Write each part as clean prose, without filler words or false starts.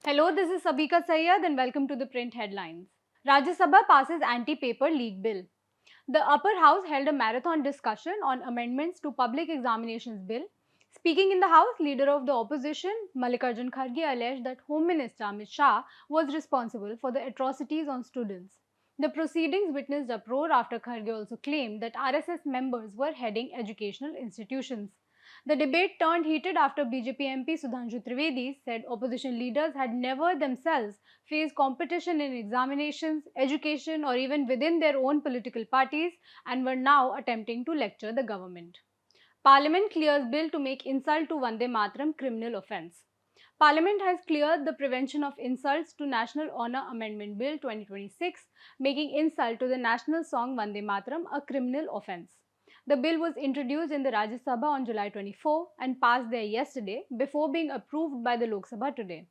Hello, this is Sabika Sayyad and welcome to the print headlines. Rajya Sabha passes anti-paper leak bill. The upper house held a marathon discussion on amendments to public examinations bill. Speaking in the house, leader of the opposition Mallikarjun Kharge alleged that Home Minister Amit Shah was responsible for the atrocities on students. The proceedings witnessed uproar after Kharge also claimed that RSS members were heading educational institutions. The debate turned heated after BJP MP Sudhanshu Trivedi said opposition leaders had never themselves faced competition in examinations, education, or even within their own political parties and were now attempting to lecture the government. Parliament clears bill to make insult to Vande Mataram criminal offence. Parliament has cleared the Prevention of Insults to National Honour Amendment Bill 2026, making insult to the national song Vande Mataram a criminal offence. The bill was introduced in the Rajya Sabha on July 24 and passed there yesterday before being approved by the Lok Sabha today.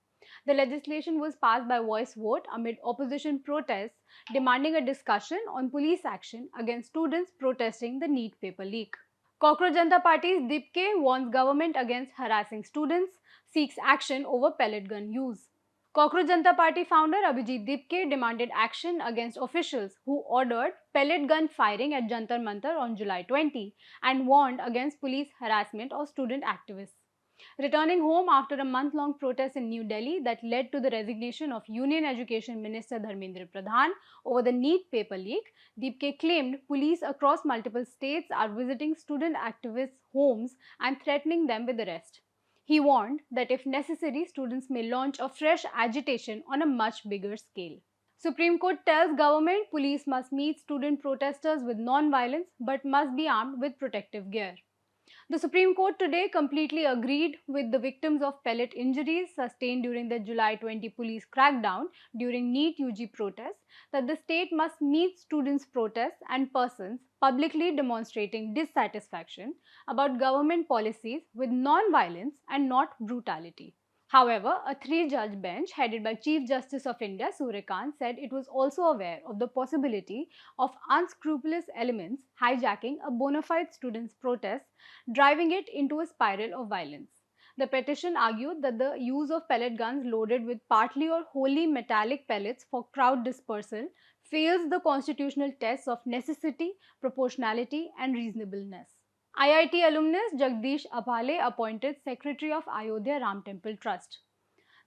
The legislation was passed by voice vote amid opposition protests demanding a discussion on police action against students protesting the NEET paper leak. Cockroach Janata Party's Dipke warns government against harassing students, seeks action over pellet gun use. Cockroach Janata Party founder Abhijit Dipke demanded action against officials who ordered pellet gun firing at Jantar Mantar on July 20 and warned against police harassment of student activists. Returning home after a month-long protest in New Delhi that led to the resignation of Union Education Minister Dharmendra Pradhan over the NEET paper leak, Deepke claimed police across multiple states are visiting student activists' homes and threatening them with arrest. He warned that if necessary, students may launch a fresh agitation on a much bigger scale. Supreme Court tells government police must meet student protesters with non-violence but must be armed with protective gear. The Supreme Court today completely agreed with the victims of pellet injuries sustained during the July 20 police crackdown during NEET UG protests that the state must meet students' protests and persons publicly demonstrating dissatisfaction about government policies with non-violence and not brutality. However, a three-judge bench headed by Chief Justice of India Suryakant said it was also aware of the possibility of unscrupulous elements hijacking a bona fide students' protest, driving it into a spiral of violence. The petition argued that the use of pellet guns loaded with partly or wholly metallic pellets for crowd dispersal fails the constitutional tests of necessity, proportionality, and reasonableness. IIT alumnus Jagdish Abhale appointed Secretary of Ayodhya Ram Temple Trust.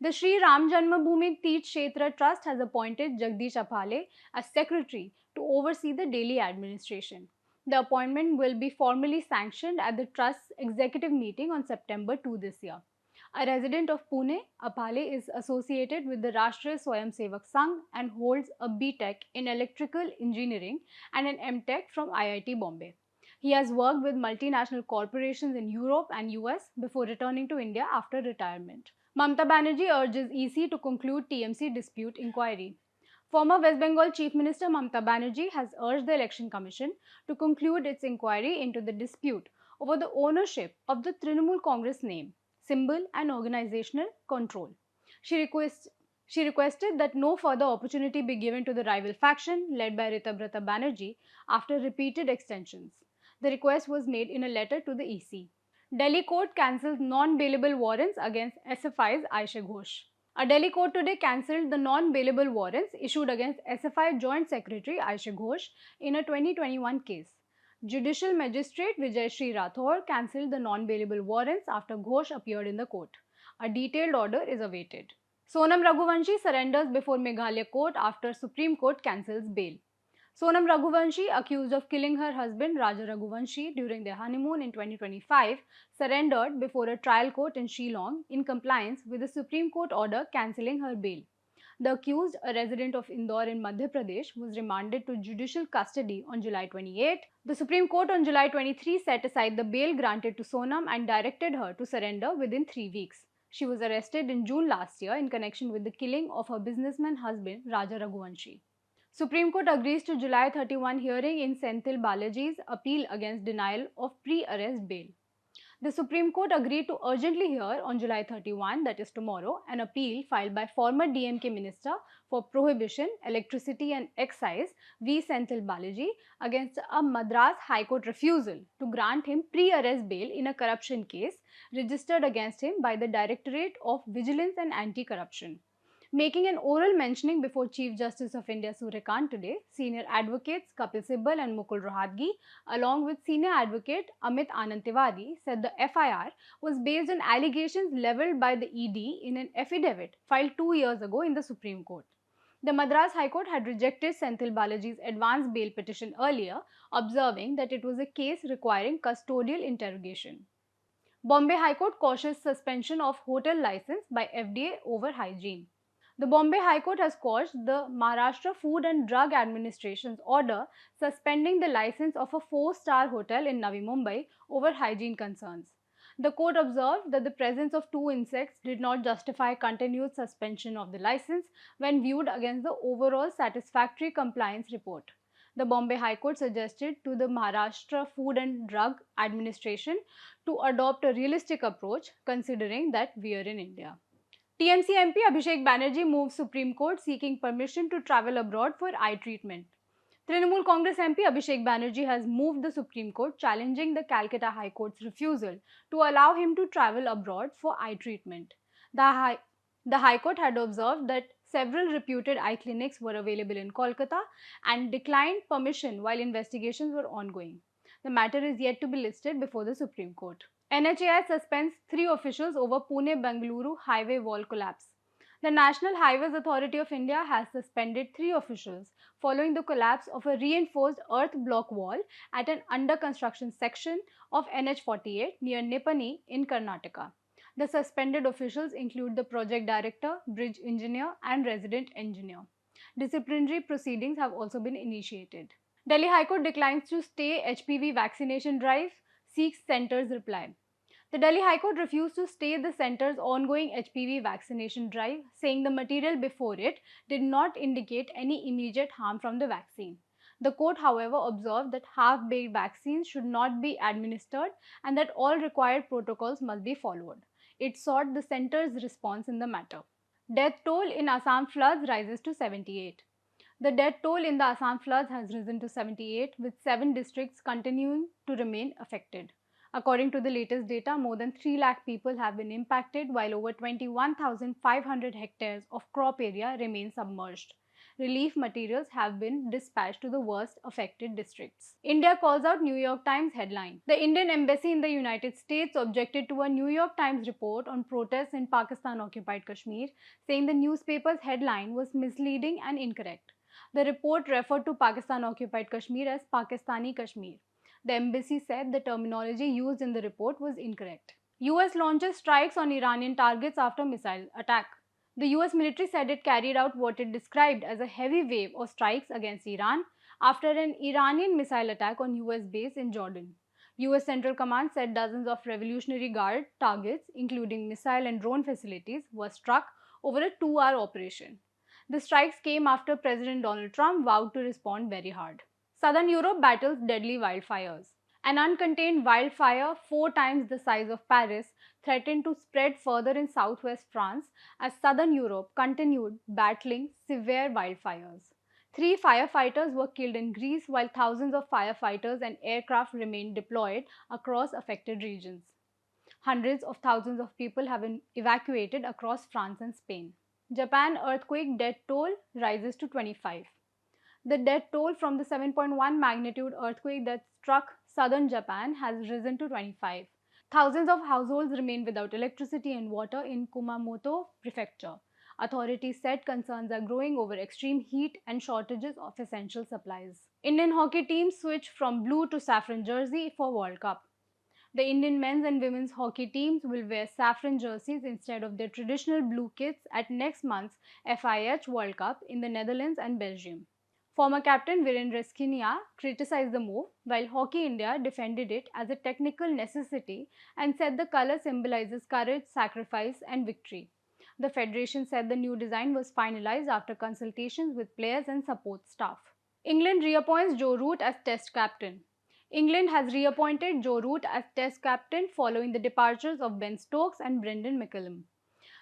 The Sri Ram Janmabhoomi Teerth Kshetra Trust has appointed Jagdish Abhale as Secretary to oversee the daily administration. The appointment will be formally sanctioned at the Trust's executive meeting on September 2 this year. A resident of Pune, Abhale is associated with the Rashtriya Swayamsevak Sangh and holds a B.Tech in Electrical Engineering and an M.Tech from IIT Bombay. He has worked with multinational corporations in Europe and US before returning to India after retirement. Mamata Banerjee urges EC to conclude TMC dispute inquiry. Former West Bengal Chief Minister Mamata Banerjee has urged the Election Commission to conclude its inquiry into the dispute over the ownership of the Trinamool Congress name, symbol and organizational control. She requested that no further opportunity be given to the rival faction led by Ritabrata Banerjee after repeated extensions. The request was made in a letter to the EC. Delhi court cancels non-bailable warrants against SFI's Aisha Ghosh. A Delhi court today cancelled the non-bailable warrants issued against SFI Joint Secretary Aisha Ghosh in a 2021 case. Judicial Magistrate Vijay Sri Rathore cancelled the non-bailable warrants after Ghosh appeared in the court. A detailed order is awaited. Sonam Raghuvanshi surrenders before Meghalaya court after Supreme Court cancels bail. Sonam Raghuvanshi, accused of killing her husband Raja Raghuvanshi during their honeymoon in 2025, surrendered before a trial court in Shillong in compliance with the Supreme Court order cancelling her bail. The accused, a resident of Indore in Madhya Pradesh, was remanded to judicial custody on July 28. The Supreme Court on July 23 set aside the bail granted to Sonam and directed her to surrender within 3 weeks. She was arrested in June last year in connection with the killing of her businessman husband Raja Raghuvanshi. Supreme Court agrees to July 31 hearing in Senthil Balaji's appeal against denial of pre-arrest bail. The Supreme Court agreed to urgently hear on July 31, that is tomorrow, an appeal filed by former DMK Minister for Prohibition, Electricity and Excise V. Senthil Balaji against a Madras High Court refusal to grant him pre-arrest bail in a corruption case registered against him by the Directorate of Vigilance and Anti-Corruption. Making an oral mentioning before Chief Justice of India Suryakant today, senior advocates Kapil Sibal and Mukul Rohatgi, along with senior advocate Amit Anand Tiwari, said the FIR was based on allegations levelled by the ED in an affidavit filed 2 years ago in the Supreme Court. The Madras High Court had rejected Senthil Balaji's advance bail petition earlier, observing that it was a case requiring custodial interrogation. Bombay High Court cautious suspension of hotel license by FDA over hygiene. The Bombay High Court has quashed the Maharashtra Food and Drug Administration's order suspending the license of a 4-star hotel in Navi Mumbai over hygiene concerns. The court observed that the presence of 2 insects did not justify continued suspension of the license when viewed against the overall satisfactory compliance report. The Bombay High Court suggested to the Maharashtra Food and Drug Administration to adopt a realistic approach considering that we are in India. TMC MP Abhishek Banerjee moved Supreme Court seeking permission to travel abroad for eye treatment. Trinamool Congress MP Abhishek Banerjee has moved the Supreme Court challenging the Calcutta High Court's refusal to allow him to travel abroad for eye treatment. The High Court had observed that several reputed eye clinics were available in Kolkata and declined permission while investigations were ongoing. The matter is yet to be listed before the Supreme Court. NHAI suspends 3 officials over Pune-Bengaluru highway wall collapse. The National Highways Authority of India has suspended 3 officials following the collapse of a reinforced earth block wall at an under construction section of NH48 near Nipani in Karnataka. The suspended officials include the project director, bridge engineer, and resident engineer. Disciplinary proceedings have also been initiated. Delhi High Court declines to stay HPV vaccination drive, seeks centre's reply. The Delhi High Court refused to stay the centre's ongoing HPV vaccination drive, saying the material before it did not indicate any immediate harm from the vaccine. The court, however, observed that half-baked vaccines should not be administered and that all required protocols must be followed. It sought the centre's response in the matter. Death toll in Assam floods rises to 78. The death toll in the Assam floods has risen to 78, with 7 districts continuing to remain affected. According to the latest data, more than 3 lakh people have been impacted, while over 21,500 hectares of crop area remain submerged. Relief materials have been dispatched to the worst affected districts. India calls out New York Times headline. The Indian Embassy in the United States objected to a New York Times report on protests in Pakistan-occupied Kashmir, saying the newspaper's headline was misleading and incorrect. The report referred to Pakistan-occupied Kashmir as Pakistani Kashmir. The embassy said the terminology used in the report was incorrect. US launches strikes on Iranian targets after missile attack. The US military said it carried out what it described as a heavy wave of strikes against Iran after an Iranian missile attack on US base in Jordan. US Central Command said dozens of Revolutionary Guard targets, including missile and drone facilities, were struck over a 2-hour operation. The strikes came after President Donald Trump vowed to respond very hard. Southern Europe battles deadly wildfires. An uncontained wildfire 4 times the size of Paris threatened to spread further in southwest France as southern Europe continued battling severe wildfires. 3 firefighters were killed in Greece while thousands of firefighters and aircraft remained deployed across affected regions. Hundreds of thousands of people have been evacuated across France and Spain. Japan earthquake death toll rises to 25. The death toll from the 7.1 magnitude earthquake that struck southern Japan has risen to 25. Thousands of households remain without electricity and water in Kumamoto Prefecture. Authorities said concerns are growing over extreme heat and shortages of essential supplies. Indian hockey team switched from blue to saffron jersey for World Cup. The Indian men's and women's hockey teams will wear saffron jerseys instead of their traditional blue kits at next month's FIH World Cup in the Netherlands and Belgium. Former captain Virendra Scinia criticized the move, while Hockey India defended it as a technical necessity and said the colour symbolizes courage, sacrifice, and victory. The federation said the new design was finalized after consultations with players and support staff. England reappoints Joe Root as Test captain. England has reappointed Joe Root as Test captain following the departures of Ben Stokes and Brendan McCullum.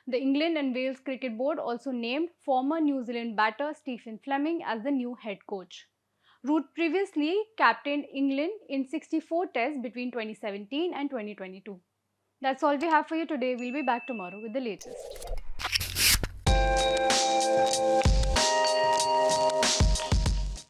The England and Wales Cricket Board also named former New Zealand batter Stephen Fleming as the new head coach. Root previously captained England in 64 tests between 2017 and 2022. That's all we have for you today. We'll be back tomorrow with the latest.